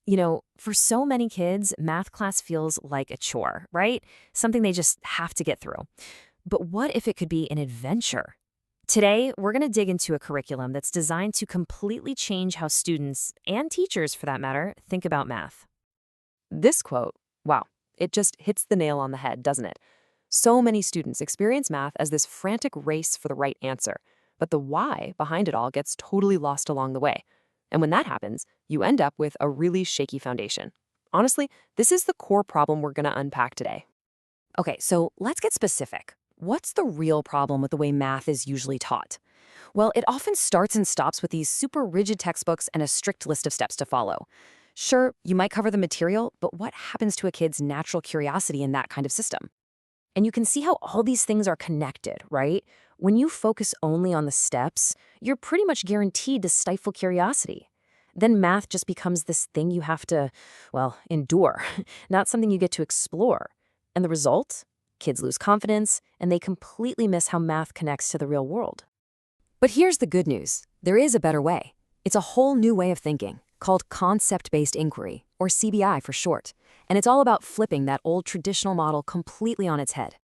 For so many kids, math class feels like a chore, right? Something they just have to get through. But what if it could be an adventure? Today, we're going to dig into a curriculum that's designed to completely change how students, and teachers for that matter, think about math. This quote, wow, it just hits the nail on the head, doesn't it? So many students experience math as this frantic race for the right answer, but the why behind it all gets totally lost along the way. And when that happens, you end up with a really shaky foundation. Honestly, this is the core problem we're going to unpack today. Okay, so let's get specific. What's the real problem with the way math is usually taught? Well, it often starts and stops with these super rigid textbooks and a strict list of steps to follow. Sure, you might cover the material, but what happens to a kid's natural curiosity in that kind of system? And you can see how all these things are connected, right? When you focus only on the steps, you're pretty much guaranteed to stifle curiosity. Then math just becomes this thing you have to, well, endure, not something you get to explore. And the result? Kids lose confidence, and they completely miss how math connects to the real world. But here's the good news. There is a better way. It's a whole new way of thinking, called concept-based inquiry, or CBI for short. And it's all about flipping that old traditional model completely on its head.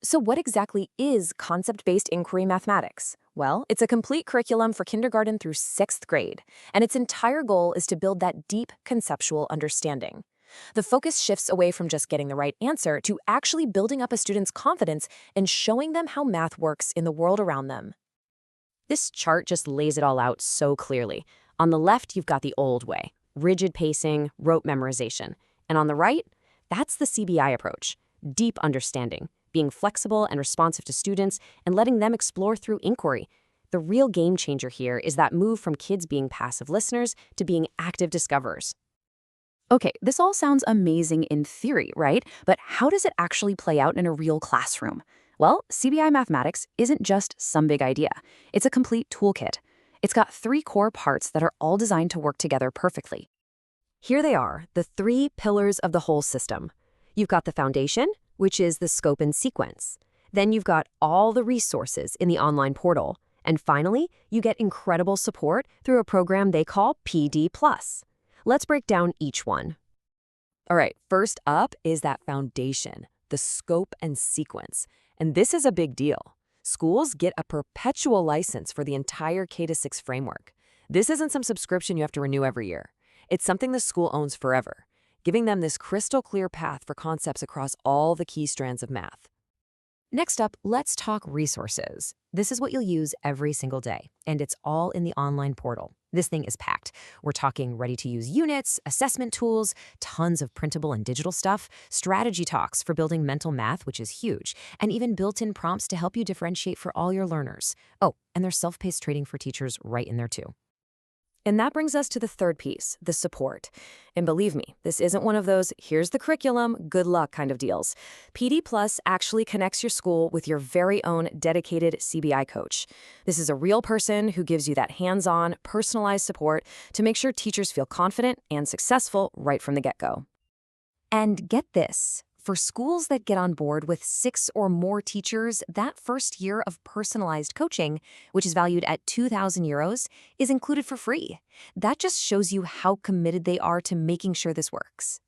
So what exactly is concept-based inquiry mathematics? Well, it's a complete curriculum for kindergarten through 6th grade, and its entire goal is to build that deep conceptual understanding. The focus shifts away from just getting the right answer to actually building up a student's confidence and showing them how math works in the world around them. This chart just lays it all out so clearly. On the left, you've got the old way, rigid pacing, rote memorization. And on the right, that's the CBI approach, deep understanding, being flexible and responsive to students, and letting them explore through inquiry. The real game changer here is that move from kids being passive listeners to being active discoverers. Okay, this all sounds amazing in theory, right? But how does it actually play out in a real classroom? Well, CBI mathematics isn't just some big idea. It's a complete toolkit. It's got 3 core parts that are all designed to work together perfectly. Here they are, the 3 pillars of the whole system. You've got the foundation, which is the scope and sequence. Then you've got all the resources in the online portal. And finally, you get incredible support through a program they call PD+. Let's break down each one. All right, first up is that foundation, the scope and sequence. And this is a big deal. Schools get a perpetual license for the entire K-6 framework. This isn't some subscription you have to renew every year. It's something the school owns forever, giving them this crystal clear path for concepts across all the key strands of math. Next up, let's talk resources. This is what you'll use every single day, and it's all in the online portal. This thing is packed. We're talking ready-to-use units, assessment tools, tons of printable and digital stuff, strategy talks for building mental math, which is huge, and even built-in prompts to help you differentiate for all your learners. Oh, and there's self-paced trading for teachers right in there too. And that brings us to the third piece, the support. And believe me, this isn't one of those, here's the curriculum, good luck kind of deals. PD Plus actually connects your school with your very own dedicated CBI coach. This is a real person who gives you that hands-on, personalized support to make sure teachers feel confident and successful right from the get-go. And get this. For schools that get on board with 6 or more teachers, that first year of personalized coaching, which is valued at €2,000, is included for free. That just shows you how committed they are to making sure this works.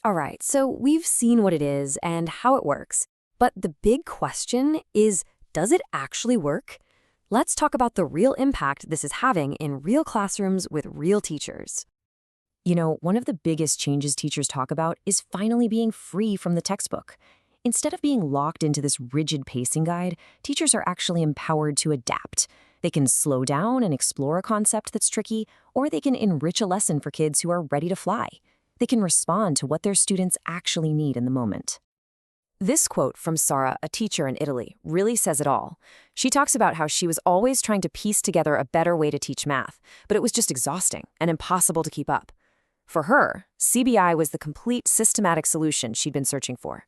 All right, so we've seen what it is and how it works. But the big question is, does it actually work? Let's talk about the real impact this is having in real classrooms with real teachers. One of the biggest changes teachers talk about is finally being free from the textbook. Instead of being locked into this rigid pacing guide, teachers are actually empowered to adapt. They can slow down and explore a concept that's tricky, or they can enrich a lesson for kids who are ready to fly. They can respond to what their students actually need in the moment. This quote from Sara, a teacher in Italy, really says it all. She talks about how she was always trying to piece together a better way to teach math, but it was just exhausting and impossible to keep up. For her, CBI was the complete systematic solution she'd been searching for.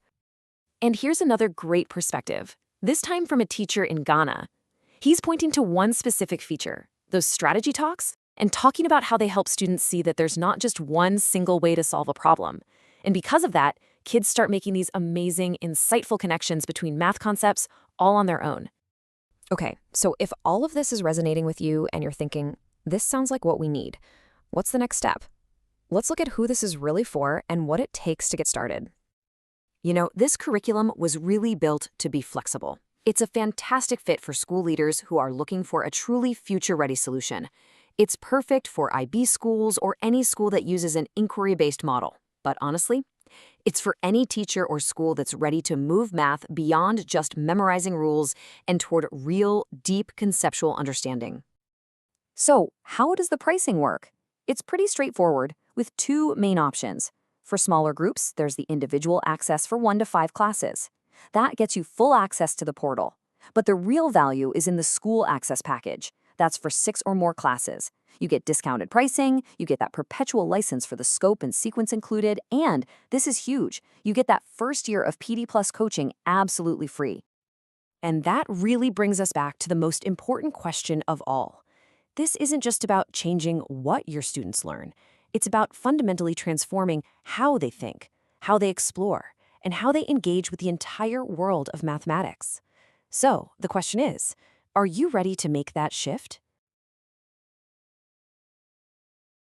And here's another great perspective, this time from a teacher in Ghana. He's pointing to one specific feature, those strategy talks, and talking about how they help students see that there's not just one single way to solve a problem. And because of that, kids start making these amazing, insightful connections between math concepts all on their own. Okay, so if all of this is resonating with you and you're thinking, this sounds like what we need, what's the next step? let's look at who this is really for and what it takes to get started. This curriculum was really built to be flexible. It's a fantastic fit for school leaders who are looking for a truly future-ready solution. It's perfect for IB schools or any school that uses an inquiry-based model. But honestly, it's for any teacher or school that's ready to move math beyond just memorizing rules and toward real, deep conceptual understanding. So, how does the pricing work? It's pretty straightforward, with two main options. For smaller groups, there's the individual access for 1 to 5 classes. That gets you full access to the portal. But the real value is in the school access package. That's for 6 or more classes. You get discounted pricing, you get that perpetual license for the scope and sequence included, and this is huge, you get that first year of PD Plus coaching absolutely free. And that really brings us back to the most important question of all. This isn't just about changing what your students learn. It's about fundamentally transforming how they think, how they explore, and how they engage with the entire world of mathematics. So, the question is, are you ready to make that shift?